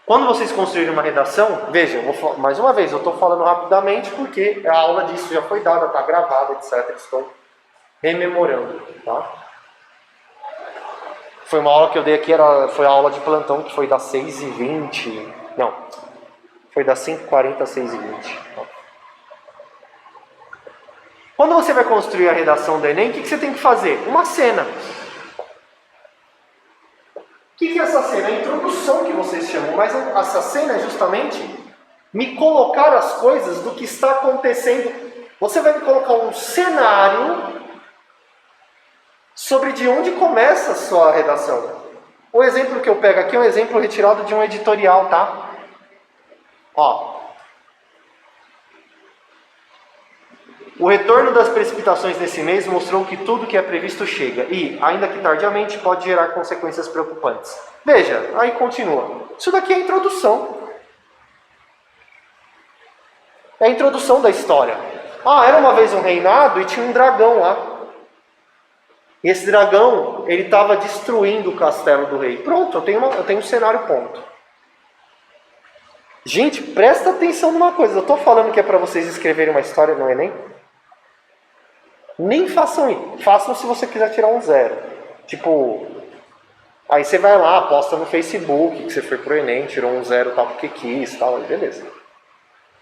Quando vocês construírem uma redação, veja, mais uma vez, eu estou falando rapidamente porque a aula disso já foi dada, está gravada, etc. Estou rememorando, tá? Foi uma aula que eu dei aqui, foi a aula de plantão, que foi das 6h20. Não, foi das 5h40 às 6h20. Quando você vai construir a redação do Enem, o que você tem que fazer? Uma cena. O que é essa cena? É a introdução que vocês chamam, mas essa cena é justamente me colocar as coisas do que está acontecendo. Você vai me colocar um cenário sobre de onde começa a sua redação. O exemplo que eu pego aqui é um exemplo retirado de um editorial, tá? Ó. O retorno das precipitações nesse mês mostrou que tudo que é previsto chega e, ainda que tardiamente, pode gerar consequências preocupantes. Veja, aí continua. Isso daqui é a introdução. É a introdução da história. Ah, era uma vez um reinado e tinha um dragão lá. E esse dragão, ele estava destruindo o castelo do rei. Pronto, eu tenho um cenário ponto. Gente, presta atenção numa coisa. Eu estou falando que é para vocês escreverem uma história no Enem? Nem façam isso. Façam se você quiser tirar um 0. Tipo, aí você vai lá, posta no Facebook que você foi pro Enem, tirou um 0 tal porque quis, tal, beleza.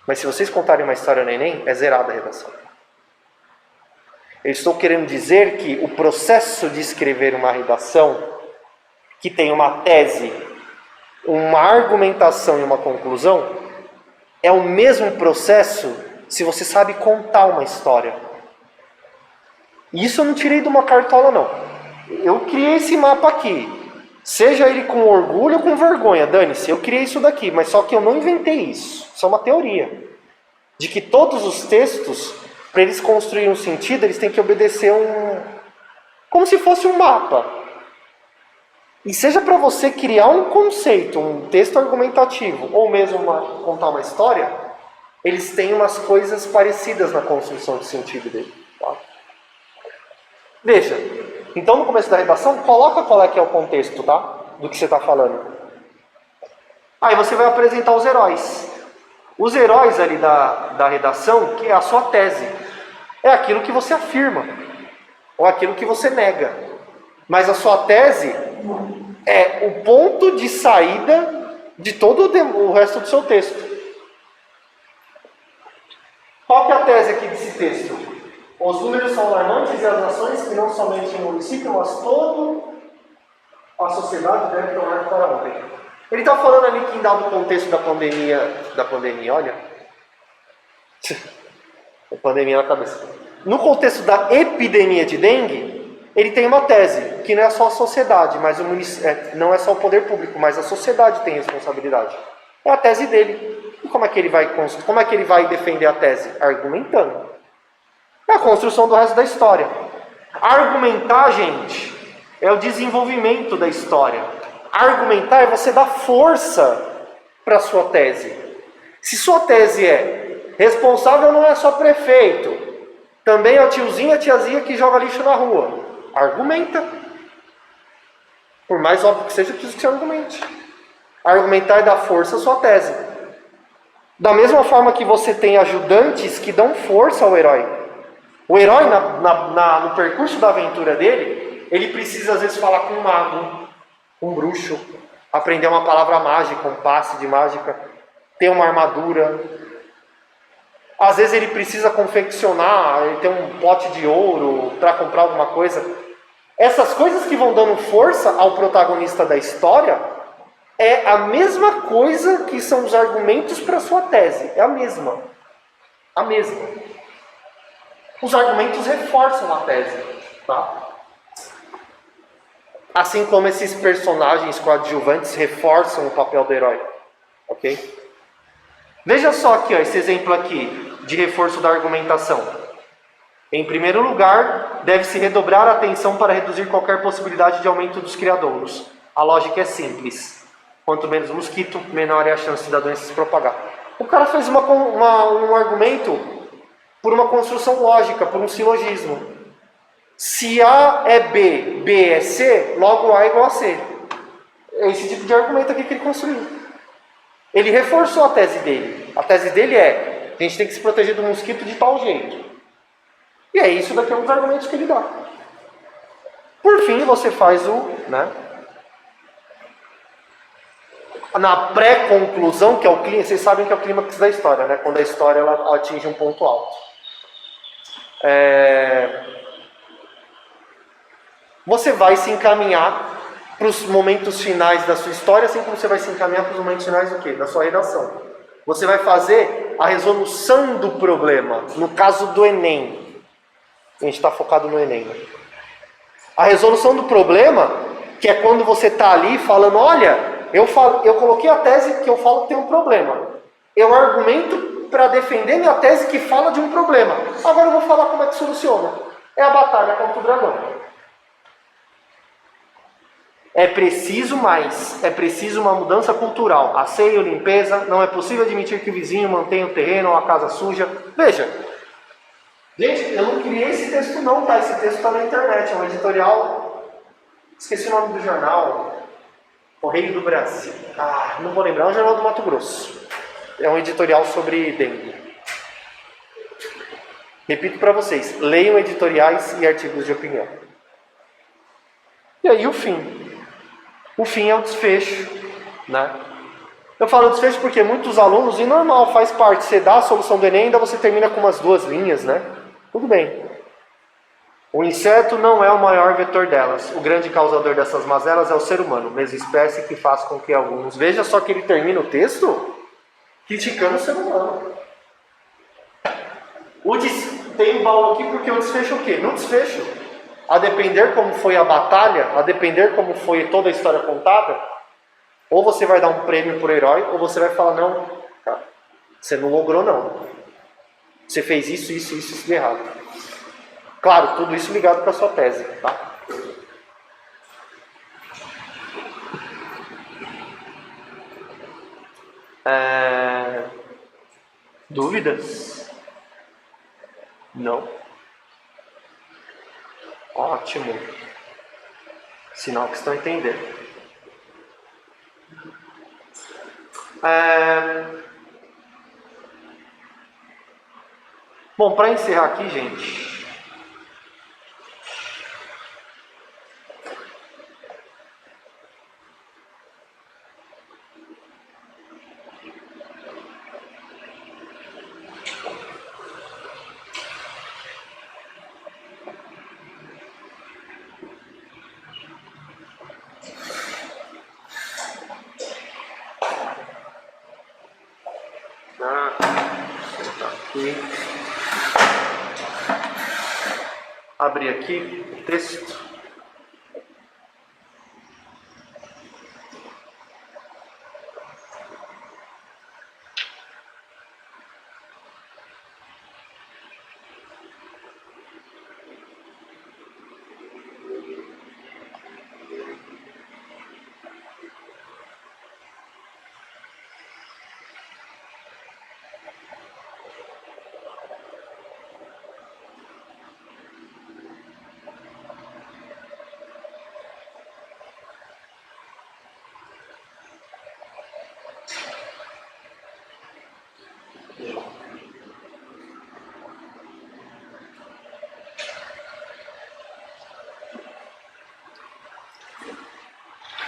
Mas se vocês contarem uma história no Enem, é zerada a redação. Eu estou querendo dizer que o processo de escrever uma redação, que tem uma tese, uma argumentação e uma conclusão, é o mesmo processo se você sabe contar uma história. E isso eu não tirei de uma cartola, não. Eu criei esse mapa aqui. Seja ele com orgulho ou com vergonha, dane-se, eu criei isso daqui, mas só que eu não inventei isso. Isso é uma teoria. De que todos os textos, para eles construírem um sentido, eles têm que obedecer como se fosse um mapa. E seja para você criar um conceito, um texto argumentativo, ou mesmo contar uma história, eles têm umas coisas parecidas na construção de sentido dele. Tá? Veja, então no começo da redação, coloca qual é que é o contexto, tá? Do que você está falando. Aí você vai apresentar os heróis. Os heróis ali da redação, que é a sua tese, é aquilo que você afirma, ou aquilo que você nega. Mas a sua tese é o ponto de saída de todo o resto do seu texto. Qual que é a tese aqui desse texto? Os números são alarmantes e as nações, que não somente o município, mas toda a sociedade deve tomar para ontem. Ele está falando ali que em dado contexto da pandemia, olha, a pandemia na cabeça. No contexto da epidemia de dengue, ele tem uma tese, que não é só a sociedade, mas não é só o poder público, mas a sociedade tem responsabilidade. É a tese dele. E como é que ele vai defender a tese? Argumentando. É a construção do resto da história. Argumentar, gente, é o desenvolvimento da história. Argumentar é você dar força para a sua tese. Se sua tese é responsável não é só prefeito, também é o tiozinho e a tiazinha que joga lixo na rua. Argumenta. Por mais óbvio que seja, preciso que você argumente. Argumentar é dar força à sua tese. Da mesma forma que você tem ajudantes que dão força ao herói. O herói, no percurso da aventura dele, ele precisa às vezes falar com um mago, com um bruxo, aprender uma palavra mágica, um passe de mágica, ter uma armadura. Às vezes ele precisa confeccionar, ele tem um pote de ouro para comprar alguma coisa. Essas coisas que vão dando força ao protagonista da história é a mesma coisa que são os argumentos para a sua tese. É a mesma. A mesma. Os argumentos reforçam a tese. Tá? Assim como esses personagens coadjuvantes reforçam o papel do herói. Ok? Veja só aqui, ó, esse exemplo aqui de reforço da argumentação. Em primeiro lugar, deve-se redobrar a atenção para reduzir qualquer possibilidade de aumento dos criadouros. A lógica é simples. Quanto menos mosquito, menor é a chance da doença se propagar. O cara fez um argumento por uma construção lógica, por um silogismo. Se A é B, B é C, logo A é igual a C. É esse tipo de argumento aqui que ele construiu. Ele reforçou a tese dele. A tese dele é: a gente tem que se proteger do mosquito de tal jeito. E é isso daqui é um dos argumentos que ele dá. Por fim, você faz na pré-conclusão, que é o clímax. Vocês sabem que é o clímax da história, né? Quando a história ela atinge um ponto alto. Você vai se encaminhar para os momentos finais da sua história, assim como você vai se encaminhar para os momentos finais do quê? Da sua redação. Você vai fazer a resolução do problema. No caso do Enem. A gente está focado no Enem. Né? A resolução do problema, que é quando você está ali falando: olha, eu coloquei a tese que eu falo que tem um problema. Eu argumento para defender minha tese que fala de um problema. Agora eu vou falar como é que soluciona. É a batalha contra o dragão. É preciso mais. É preciso uma mudança cultural. Asseio, limpeza. Não é possível admitir que o vizinho mantenha o terreno ou a casa suja. Veja. Gente, eu não criei esse texto não, tá? Esse texto está na internet. É um editorial... Esqueci o nome do jornal. Correio do Brasil. Não vou lembrar. É um jornal do Mato Grosso. É um editorial sobre dengue. Repito para vocês. Leiam editoriais e artigos de opinião. E aí o fim. O fim é o desfecho, né? Eu falo desfecho porque muitos alunos, e normal, faz parte, você dá a solução do Enem, ainda você termina com umas 2 linhas, né? Tudo bem. O inseto não é o maior vetor delas. O grande causador dessas mazelas é o ser humano, mesma espécie que faz com que alguns... Veja só que ele termina o texto criticando o ser humano. Tem um baú aqui porque o desfecho é o quê? No desfecho, a depender como foi a batalha, a depender como foi toda a história contada, ou você vai dar um prêmio por herói, ou você vai falar: não, cara, você não logrou não. Você fez isso de errado. Claro, tudo isso ligado com a sua tese, tá? Dúvidas? Não? Ótimo. Sinal que estão entendendo. Bom, para encerrar aqui, gente... Abrir aqui o texto.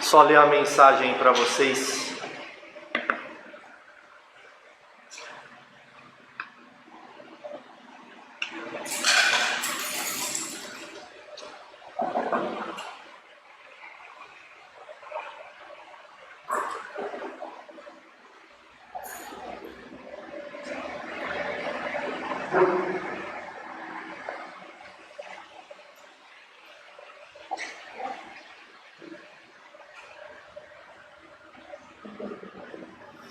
Só ler a mensagem para vocês.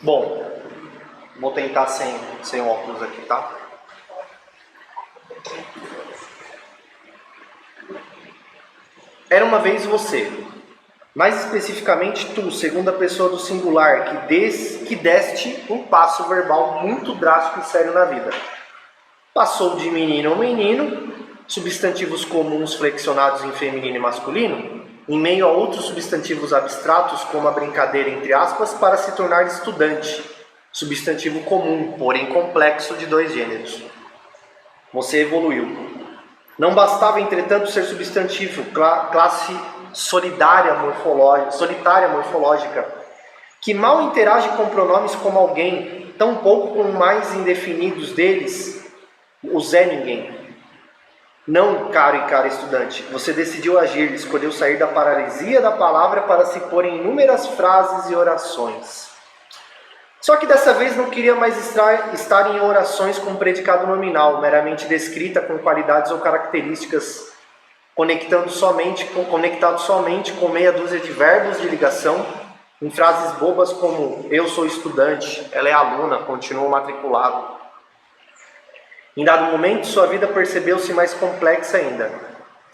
Bom, vou tentar sem óculos aqui, tá? Era uma vez você, mais especificamente tu, segunda pessoa do singular, que deste um passo verbal muito drástico e sério na vida. Passou de menino a menino, substantivos comuns flexionados em feminino e masculino, em meio a outros substantivos abstratos, como a brincadeira entre aspas, para se tornar estudante, substantivo comum, porém complexo de dois gêneros. Você evoluiu. Não bastava, entretanto, ser substantivo, classe solitária morfológica, que mal interage com pronomes como alguém, tampouco com mais indefinidos deles, o Zé Ninguém. Não, caro e cara estudante, você decidiu agir, escolheu sair da paralisia da palavra para se pôr em inúmeras frases e orações. Só que dessa vez não queria mais estar em orações com predicado nominal, meramente descrita com qualidades ou características, conectado somente com meia dúzia de verbos de ligação, em frases bobas como eu sou estudante, ela é aluna, continuo matriculado. Em dado momento, sua vida percebeu-se mais complexa ainda.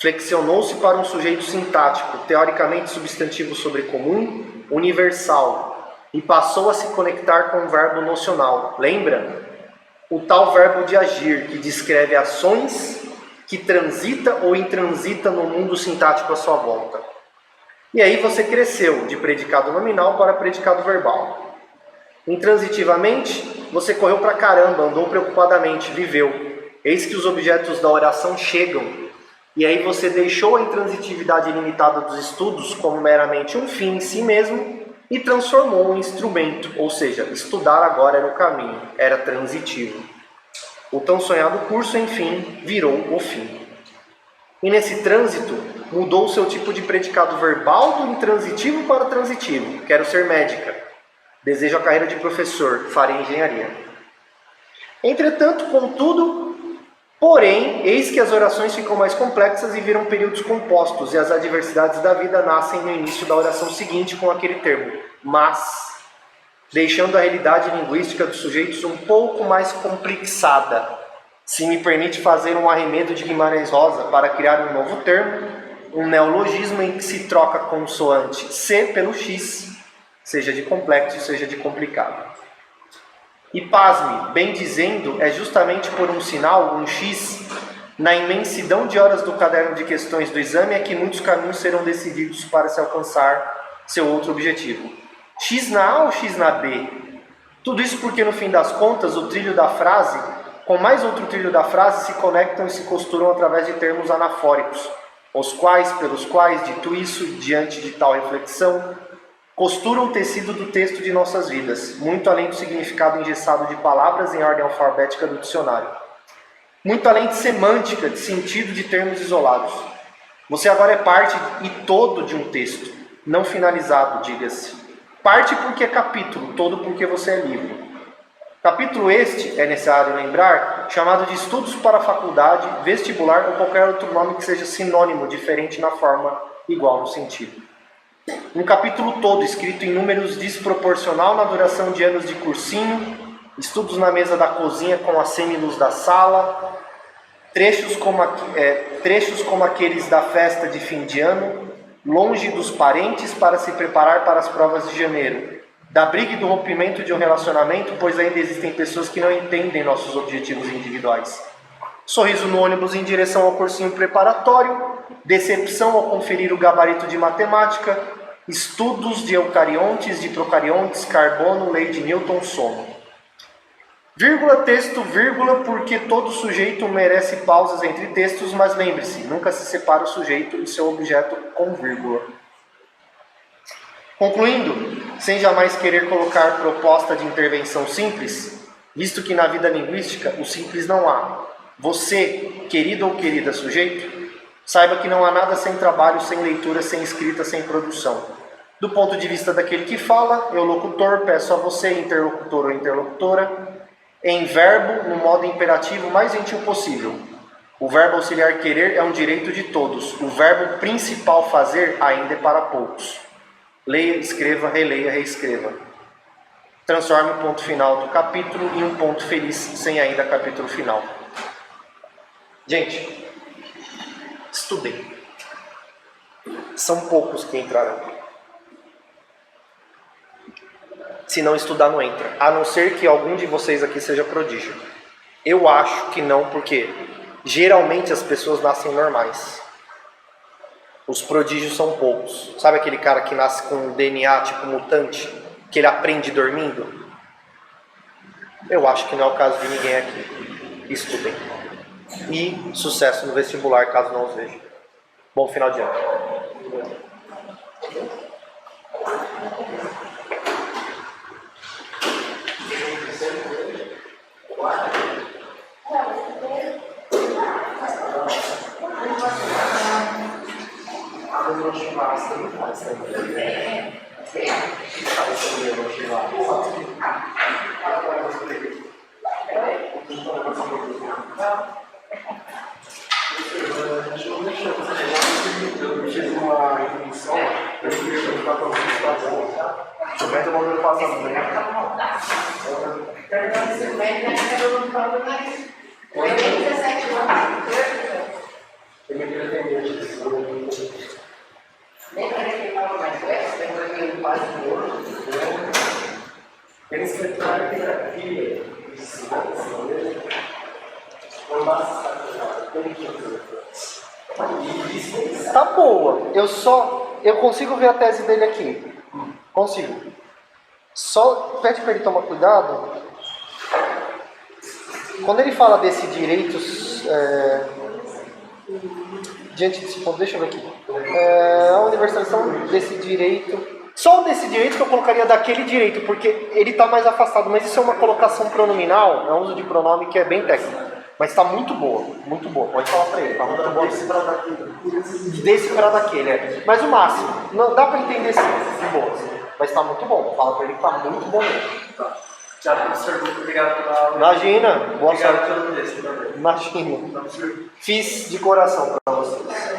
Flexionou-se para um sujeito sintático, teoricamente substantivo sobrecomum, universal, e passou a se conectar com um verbo nocional. Lembra? O tal verbo de agir, que descreve ações que transita ou intransita no mundo sintático à sua volta. E aí você cresceu de predicado nominal para predicado verbal. Intransitivamente, você correu pra caramba, andou preocupadamente, viveu. Eis que os objetos da oração chegam. E aí você deixou a intransitividade limitada dos estudos como meramente um fim em si mesmo e transformou um instrumento, ou seja, estudar agora era o caminho, era transitivo. O tão sonhado curso, enfim, virou o fim. E nesse trânsito, mudou o seu tipo de predicado verbal do intransitivo para o transitivo. Quero ser médica. Desejo a carreira de professor, farei engenharia. Entretanto, contudo, porém, eis que as orações ficam mais complexas e viram períodos compostos, e as adversidades da vida nascem no início da oração seguinte com aquele termo, mas, deixando a realidade linguística dos sujeitos um pouco mais complexada. Se me permite fazer um arremedo de Guimarães Rosa para criar um novo termo, um neologismo em que se troca a consoante C pelo X, seja de complexo, seja de complicado. E pasme, bem dizendo, é justamente por um sinal, um X, na imensidão de horas do caderno de questões do exame é que muitos caminhos serão decididos para se alcançar seu outro objetivo. X na A ou X na B? Tudo isso porque, no fim das contas, o trilho da frase, com mais outro trilho da frase, se conectam e se costuram através de termos anafóricos, os quais, pelos quais, dito isso, diante de tal reflexão, costuram o tecido do texto de nossas vidas, muito além do significado engessado de palavras em ordem alfabética do dicionário. Muito além de semântica, de sentido de termos isolados. Você agora é parte e todo de um texto, não finalizado, diga-se. Parte porque é capítulo, todo porque você é livro. Capítulo este, é necessário lembrar, chamado de estudos para a faculdade, vestibular ou qualquer outro nome que seja sinônimo, diferente na forma, igual no sentido. Um capítulo todo, escrito em números desproporcional na duração de anos de cursinho, estudos na mesa da cozinha com a semiluz da sala, trechos como aqueles da festa de fim de ano, longe dos parentes para se preparar para as provas de janeiro, da briga e do rompimento de um relacionamento, pois ainda existem pessoas que não entendem nossos objetivos individuais. Sorriso no ônibus em direção ao cursinho preparatório, decepção ao conferir o gabarito de matemática, estudos de eucariontes, de procariontes, carbono, lei de Newton, sono. Vírgula, texto, vírgula, porque todo sujeito merece pausas entre textos, mas lembre-se, nunca se separa o sujeito e seu objeto com vírgula. Concluindo, sem jamais querer colocar proposta de intervenção simples, visto que na vida linguística o simples não há. Você, querido ou querida sujeito, saiba que não há nada sem trabalho, sem leitura, sem escrita, sem produção. Do ponto de vista daquele que fala, eu locutor, peço a você, interlocutor ou interlocutora, em verbo, no modo imperativo mais gentil possível. O verbo auxiliar querer é um direito de todos. O verbo principal fazer ainda é para poucos. Leia, escreva, releia, reescreva. Transforme o ponto final do capítulo em um ponto feliz, sem ainda capítulo final. Gente, estudem. São poucos que entrarão. Se não estudar, não entra. A não ser que algum de vocês aqui seja prodígio. Eu acho que não, porque geralmente as pessoas nascem normais. Os prodígios são poucos. Sabe aquele cara que nasce com um DNA tipo mutante, que ele aprende dormindo? Eu acho que não é o caso de ninguém aqui. Estudem. E sucesso no vestibular, caso não os veja. Bom final de ano. Eu fiz uma introdução, eu queria perguntar para vocês, tá bom? Mas eu vou passar também. Eu me queria entender disso. Eles tentaram aqui, Tá boa. Eu consigo ver a tese dele aqui. Consigo. Só pede para ele tomar cuidado. Quando ele fala desse direitos diante desse ponto, deixa eu ver aqui. A universalização desse direito. Só desse direito que eu colocaria daquele direito, porque ele está mais afastado. Mas isso é uma colocação pronominal, é um uso de pronome que é bem técnico. Mas está muito boa, muito boa. Pode falar para ele, está muito boa. Desse para daquele, Mas o máximo, não dá para entender sim, de boa. Mas está muito bom. Fala para ele que está muito bom mesmo. Já, professor, muito obrigado pela aula. Imagina, boa Obrigado sorte. pelo texto também. Imagina. Fiz de coração para vocês.